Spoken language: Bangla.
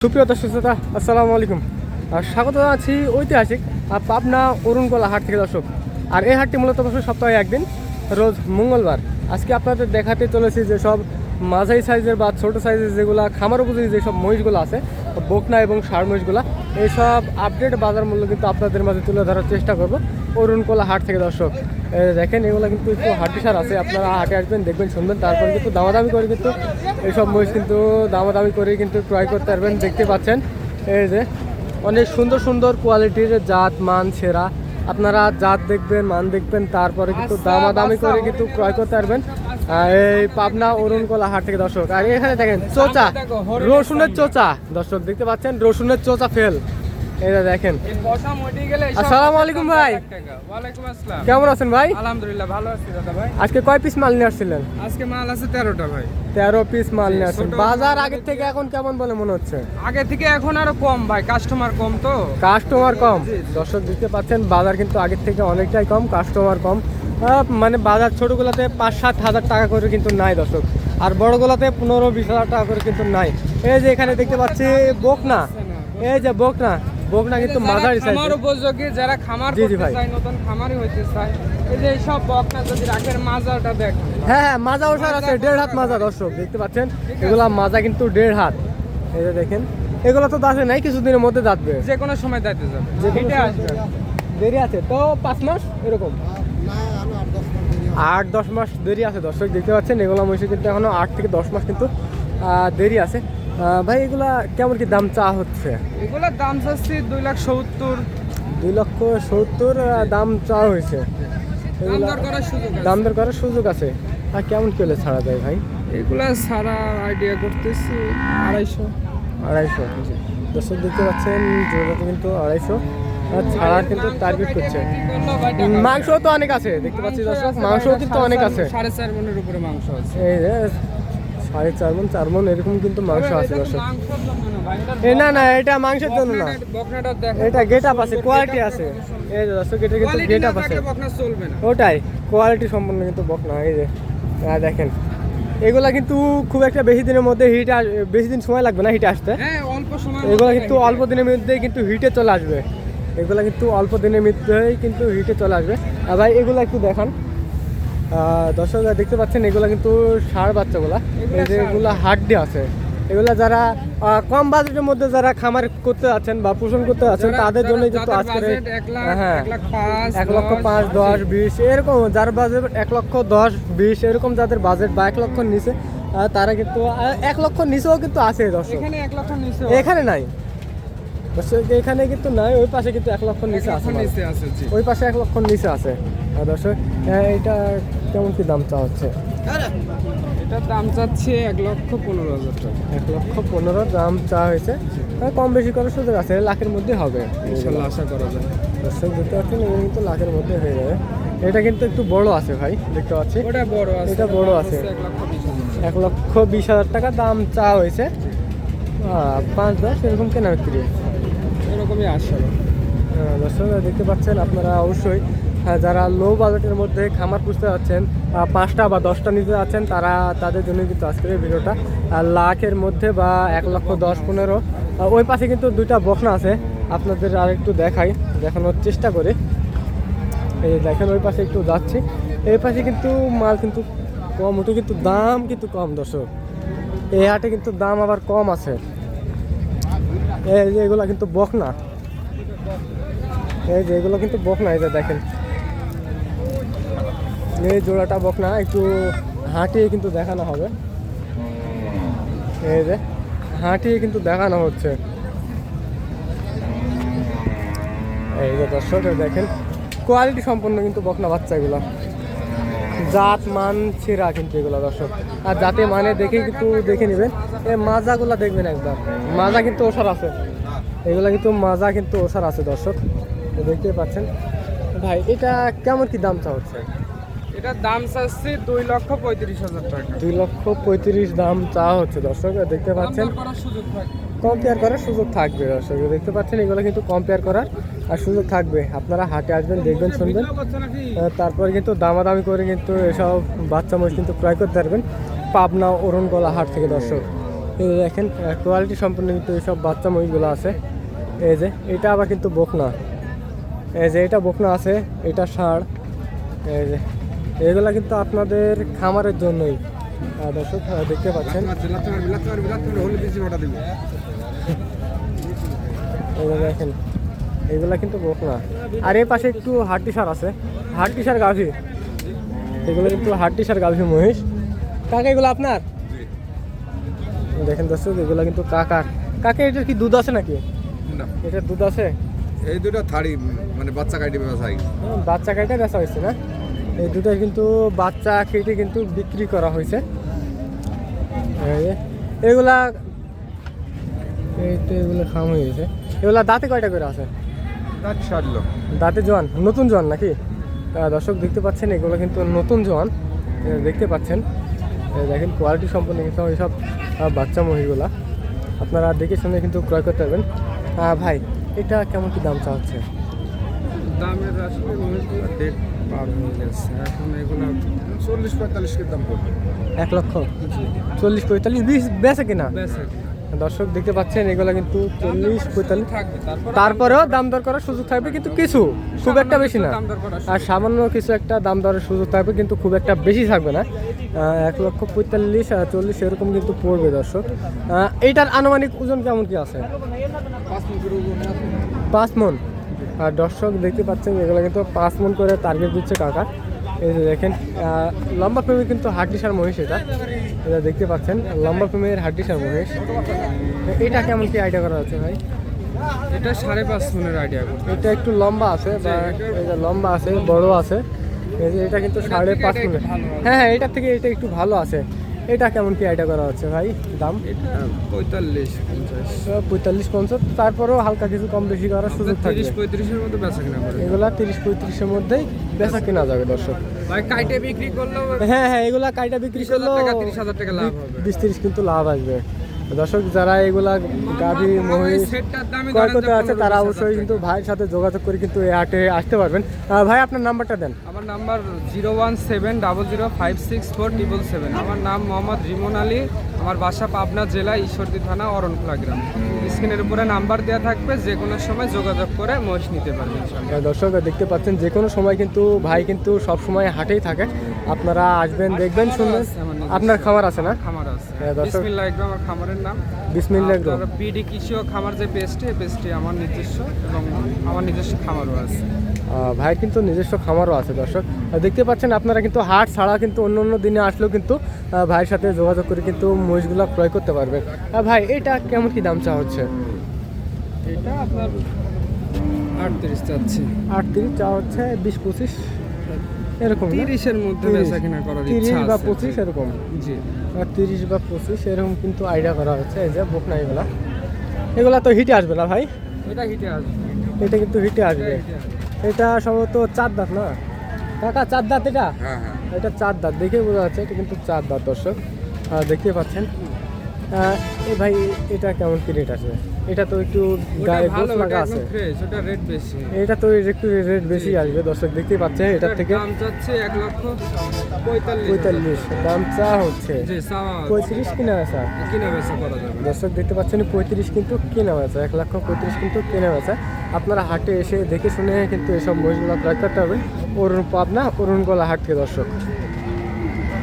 সুপ্রিয় দর্শক শ্রোতা, আসসালামু আলাইকুম। স্বাগত জানাচ্ছি ঐতিহাসিক পাবনা অরুণকলা হাট থেকে দর্শক। আর এই হাটটি মূলত দর্শক সপ্তাহে একদিন, রোজ মঙ্গলবার। আজকে আপনাদের দেখাতে চলেছি যে সব মাঝারি সাইজের বা ছোটো সাইজের যেগুলো খামার উপযোগী যেসব মহিষগুলো আছে, বকনা এবং ষাঁড় মহিষগুলো, এইসব আপডেট বাজার মূল্য কিন্তু আপনাদের মাঝে তুলে ধরার চেষ্টা করব অরুণকলা হাট থেকে দর্শক। দেখেন এগুলো কিন্তু একটু হাটবিসার আছে, আপনারা হাটে আসবেন, দেখবেন, শুনবেন, তারপর কিন্তু দামাদামি করে কিন্তু এইসব মহিষ কিন্তু দামাদামি করে কিন্তু ক্রয় করতে পারবেন। দেখতে পাচ্ছেন এই যে অনেক সুন্দর সুন্দর কোয়ালিটির জাত মান সেরা, আপনারা জাত দেখবেন, মান দেখবেন, তারপরে কিন্তু দামাদামি করে কিন্তু ক্রয় করতে পারবেন এই পাবনা অরুণকলা হাট থেকে দর্শক। আর এখানে দেখেন চোচা, রসুনের চোচা দর্শক, দেখতে পাচ্ছেন রসুনের চোচা ফেল। এটা দেখেন। আসসালামু আলাইকুম ভাই। ওয়ালাইকুম আসসালাম। কেমন আছেন ভাই? আলহামদুলিল্লাহ ভালো আছি দাদা ভাই। আজকে কয় পিস মাল নিয়ে আসছিলেন? আজকে মাল আছে 13টা ভাই। 13 পিস মাল নিয়ে আসছেন। বাজার আগের থেকে এখন কেমন বলে মনে হচ্ছে? আগে থেকে এখন আরো কম ভাই, কাস্টমার কম তো। কাস্টমার কম দর্শক, দেখতে পাচ্ছেন বাজার কিন্তু আগের থেকে অনেকটাই কম, কাস্টমার কম। মানে বাজার ছোটগুলোতে 5-7 হাজার টাকা করে কিন্তু নাই দর্শক, আর বড়গুলোতে 15-20 হাজার টাকা করে কিন্তু নাই। এই যে এখানে দেখতে পাচ্ছি বকনা, এই যে বকনা কিন্তু মাঝারি সাইজ। আমার উপযোগী যারা খামার করতে চায়, নতুন খামারি হইতে চায়, এই যে সব বকনা যদি রাখের মাজাটা দেখেন। হ্যাঁ, মাজা ওসার আছে, 1.5 হাত মাজা দর্শক, দেখতে পাচ্ছেন এগুলা মাজা কিন্তু 1.5 হাত। এই যে দেখেন এগুলো তো দাঁতে নাই, কিছুদিনের মধ্যে দাঁতবে, যে কোনো সময় দাঁতে যাবে, দেরি আছে তো 5 মাস এরকম, 8-10 মাস দেরি আছে দর্শক। দেখতে পাচ্ছেন এগুলো মহিষে কিন্তু এখনো 8 থেকে 10 মাস কিন্তু দেরি আছে। ভাই এগুলা কেমন কি দাম চা হচ্ছে? এগুলোর দাম চাচ্ছি 2,70,000। 2,70,000 দাম চা হয়েছে। দাম দর করার সুযোগ আছে। আর কেমন কি হলে ছাড়া যায় ভাই? এগুলা ছাড়া আইডিয়া করতেছি 250। দর্শক দেখতে পাচ্ছেন জোড়াতে কিন্তু 250 ছাড়ার কিন্তু টার্গেট করছে। মাংস তো অনেক আছে, দেখতে পাচ্ছি দর্শক, মাংস কিন্তু অনেক আছে। 4.5 মনের উপরে মাংস আছে। এই যে 4.5 মণ 4 মণ এরকম কিন্তু মাংস আছে দর্শক। না এটা মাংসের জন্য না, এটা গেট আপ আছে, কোয়ালিটি আছে। এই যে দর্শক এটা কিন্তু গেট আপ আছে, ওটাই কোয়ালিটি সম্পন্ন কিন্তু বকনা। এই যে দেখেন এগুলা কিন্তু খুব একটা বেশি দিনের মধ্যে বেশি দিন সময় লাগবে না হিটে আসতে। এগুলা কিন্তু অল্প দিনের মধ্যেই কিন্তু হিটে চলে আসবে, এগুলা কিন্তু অল্প দিনের মধ্যেই কিন্তু হিটে চলে আসবে। আর ভাই এগুলা একটু দেখান দর্শক, দেখতে পাচ্ছেন এগুলা কিন্তু ষাঁড় বাচ্চাগুলা, এই যে এগুলা হাড্ডি আছে। এগুলা যারা কম বাজেটের মধ্যে যারা খামার করতে যাচ্ছেন বা পোষণ করতে যাচ্ছেন তাদের জন্য কিন্তু আজকের 1,05,10,20 এরকম, যার বাজেট 1,10,20 এরকম যাদের বাজেট, বা 1 লক্ষর নিচে, তারা কিন্তু 1 লক্ষর নিচেও কিন্তু আছে দর্শক। এখানে নাই দর্শক, এখানে কিন্তু নাই, ওই পাশে কিন্তু 1 লক্ষর নিচে আছে, ওই পাশে 1 লক্ষর নিচে আছে দর্শক। এটা কেমন কি দাম চা হচ্ছে? এটার দাম চাচ্ছে 1,15,000 টাকা। 1,15,000 দাম চা হয়েছে, কম বেশি করার সুযোগ আছে, লাখের মধ্যে হবে ইনশাআল্লাহ, আশা করা যায়। দর্শক দেখতে পাচ্ছেন এগুলো কিন্তু লাখের মধ্যে হয়ে যাবে। এটা কিন্তু একটু বড় আছে ভাই, দেখতে পাচ্ছি ওটা বড় আছে, এটা বড় আছে। 1,20,000 টাকা দাম চা হয়েছে। 5-10 এরকম কেনা বিক্রি এরকমই আসলে। দর্শক দেখতে পাচ্ছেন আপনারা অবশ্যই যারা লো বাজেটের মধ্যে খামার পুষতে যাচ্ছেন, 5টা বা 10টা নিতে যাচ্ছেন, তাদের জন্য কিন্তু আজকের এই ভিডিওটা। লাখের মধ্যে বা 1,10,15,000। ওই পাশে কিন্তু 2টা বকনা আছে, আপনাদের আর একটু দেখানোর চেষ্টা করি। এই দেখেন ওই পাশে একটু যাচ্ছি, এই পাশে কিন্তু মাল কিন্তু কম ওঠে, কিন্তু দাম কিন্তু কম দর্শক। এই হাটে কিন্তু দাম আবার কম আছে। এই যে এগুলো কিন্তু বকনা, এই যে এগুলো কিন্তু বকনা। এই যে দেখেন এই জোড়াটা বকনা, একটু হাঁটিয়ে কিন্তু দেখানো হবে। এই যে হাঁটিয়ে কিন্তু দেখানো হচ্ছে। এই যে দর্শক দেখেন কোয়ালিটি সম্পন্ন কিন্তু বকনা বাচ্চা, এগুলো জাত মান ছেঁড়া কিন্তু এগুলো দর্শক। আর জাতে মানে দেখে নেবেন, এই মাজাগুলো দেখবেন একবার, মাজা কিন্তু ওষার আছে, এগুলো কিন্তু মাজা কিন্তু ওষার আছে দর্শক, দেখতে পাচ্ছেন। ভাই এটা কেমন কি দাম চা হচ্ছে? এটার দাম চাচ্ছি 2,35,000 টাকা। 2,35,000 দাম চা হচ্ছে দর্শক, দেখতে পাচ্ছেন। কম্পেয়ার করার সুযোগ থাকবে দর্শক, দেখতে পাচ্ছেন এগুলো কিন্তু কম্পেয়ার করার আর সুযোগ থাকবে। আপনারা হাটে আসবেন, দেখবেন, শুনবেন, তারপরে কিন্তু দামাদামি করে কিন্তু এসব বাচ্চা মহিষ কিন্তু ক্রয় করতে পারবেন পাবনা অরুণকলা হাট থেকে দর্শক। এই যে দেখেন কোয়ালিটি সম্পন্ন কিন্তু এইসব বাচ্চা মহিষগুলো আছে। এই যে এটা আবার কিন্তু বকনা, এই যে এটা বকনা আছে, এটা ষাঁড়। এই যে এগুলা কিন্তু আপনাদের খামারের জন্যই দর্শক দেখতে পাচ্ছেন। এই যে দেখেন এগুলা কিন্তু বকনা। আর এর পাশে একটু হাড্ডি সার আছে, হাড্ডি সার গাভী, এগুলো কিন্তু হাড্ডি সার গাভী মহিষ। কাকা এগুলো আপনার? দেখেন দর্শক এগুলো কিন্তু কাকার। কাকা এটার কি দুধ আছে নাকি? না, এটার দুধ আছে? এই দুটো থাড়ি মানে বাচ্চা কাটি ব্যবসায়ী বাচ্চা কেটে বেচা হয়েছে না? এই দুটো কিন্তু বাচ্চা কেটে কিন্তু বিক্রি করা হয়েছে। এই যে এগুলা এই তো এগুলো খাম হয়ে গেছে। এগুলা দাঁতে কয়টা করে আছে? দাঁত সারলো। দাঁতে জোয়ান, নতুন জোয়ান নাকি? দর্শক দেখতে পাচ্ছেন এগুলো কিন্তু নতুন জোয়ান, দেখতে পাচ্ছেন। দেখেন কোয়ালিটি সম্পন্ন কিন্তু এইসব বাচ্চা মহিষগুলা আপনারা দেখে শুনে কিন্তু ক্রয় করতে পারবেন। ভাই এটা কেমন কি দাম চা হচ্ছে? দামের আসলে মহিষগুলো ডেট পার হয়ে গেছে, এখন এগুলো 40-45 দাম পড়বে। 1 লক্ষ 40-45 20 বেচে কিনা? বেশি দর্শক দেখতে পাচ্ছেন এগুলো কিন্তু 40-45 থাকবে, তারপরেও দাম দর করার সুযোগ থাকবে, কিন্তু কিছু খুব একটা বেশি না। দাম দর করার আর সামান্য কিছু একটা দাম দরের সুযোগ থাকবে, কিন্তু খুব একটা বেশি থাকবে না। 1,45,40 এরকম কিন্তু পড়বে দর্শক। এইটার আনুমানিক ওজন কেমন কি আছে? 5 মণ করে ওজন আছে। 5 মণ। আর দর্শক দেখতে পাচ্ছেন এগুলো কিন্তু 5 মণ করে টার্গেট দিচ্ছে কাকা। এই যে দেখেন লম্বা প্রেমের কিন্তু হাড্ডিসার মহিষ, এটা দেখতে পাচ্ছেন লম্বা প্রেমের হাড্ডিসার মহিষ। এটা কেমন কি আইডিয়া করা আছে ভাই? এটা 5.5 মনের আইডিয়া করতে। এটা একটু লম্বা আছে, বা এটা লম্বা আছে, বড় আছে। এই যে এটা কিন্তু 5.5 মনের। হ্যাঁ হ্যাঁ, এটার থেকে এটা একটু ভালো আছে। এটা কেমন কি আইডিয়া করা হচ্ছে ভাই দাম? এটা 45-50, 45-50, তারপরেও হালকা কিছু কম বেশি করার সুযোগ থাকবে। 30-35 এর মধ্যে বেচা কিনা করে। এগুলা 30-35 এর মধ্যেই বেচা কেনা যাবে দর্শক। ভাই কাইটে বিক্রি করলেও হ্যাঁ হ্যাঁ, এগুলা কাইটা বিক্রি 30,000 করলেও টাকা 30,000 টাকা লাভ হবে। 20-30 কিন্তু লাভ আসবে দর্শক। যারা এগুলা গাভী মহিষ সেটটার দামই ক্রয় ধরেন করতে যে আছে তারা 15,000 অবশ্যই কিন্তু ভাইয়ের সাথে যোগাযোগ করে কিন্তু এই হাটে আসতে পারবেন। ভাই আপনার নাম্বারটা দেন। আমার নাম্বার 01700564777। আমার নাম মোহাম্মদ রিমন আলী, আমার বাসা পাবনা জেলা ঈশ্বরদী থানা অরণখোলা গ্রাম। স্ক্রিনের উপরে নাম্বার দেওয়া থাকবে, যে কোনো সময় যোগাযোগ করে মহিষ নিতে পারবেন। দর্শক দেখতে পাচ্ছেন যে কোনো সময় কিন্তু ভাই কিন্তু সব সময় হাটেই থাকে। আপনারা আসবেন, দেখবেন, শুনবেন। আপনার খামার আছে না? খামার আছে, হ্যাঁ, দর্শক। বিসমিল্লাহ একদম আমার খামারের নাম। বিসমিল্লাহ একদম। বিডি কৃষি ও খামার যে পেজটি, এই পেজটি আমার নিজস্ব, এবং আমার নিজস্ব খামারও আছে। ভাই কিন্তু নিজস্ব খামারও আছে দর্শক। দেখতে পাচ্ছেন আপনারা কিন্তু হাট ছাড়া কিন্তু অন্য অন্য দিনে আসলেও কিন্তু ভাইয়ের সাথে যোগাযোগ করে কিন্তু মহিষগুলো ক্রয় করতে পারবেন। ভাই এটা কেমন কি দাম চা হচ্ছে? এটা আপনার 38 চাচ্ছি। 38 চা হচ্ছে, 20-25 এরকম না? 30 এর মধ্যে 30 বেচা কিনা করার ইচ্ছা 30 বা আছে। 25 এরকম। জি, 30 বা 25 এরকম কিন্তু আইডিয়া করা হচ্ছে। এই যে বকনা এগুলা, এগুলা তো হিটে আসবে না ভাই? এটা হিটে আসবে। এটা কিন্তু হিটে আসবে। এটা সম্ভবত 4 দাঁত না কাকা? 4 দাঁত এটা? হ্যাঁ হ্যাঁ, এটা 4 দাঁত দেখে বোঝা যাচ্ছে, এটা কিন্তু 4 দাঁত দর্শক। দেখতে পাচ্ছেন। এই ভাই এটা কেমন কি রেট আছে? এটা তো একটু ওটা গায়ে ভালো, গোছ ওটা লাগা একদম আছে। ফ্রেশ, ওটা রেট বেশি। এটা তো একটু রেট বেশি আসবে দর্শক, দেখতে পাচ্ছেন এটার থেকে। দাম চাচ্ছে 1,45,000। 45 দাম চা হচ্ছে। জি, সাওয়া 35 কিনা বেচা কিনা বেচা করা যাবে। দর্শক দেখতে পাচ্ছেন 35 কিন্তু কেনা বেচা, 1,35,000 কিন্তু কেনা বেচা। আপনারা হাটে এসে দেখে শুনে কিন্তু এসব মহিষগুলো ক্রয় করতে হবে। পাবনা অরুণগোলা হাট থেকে দর্শক।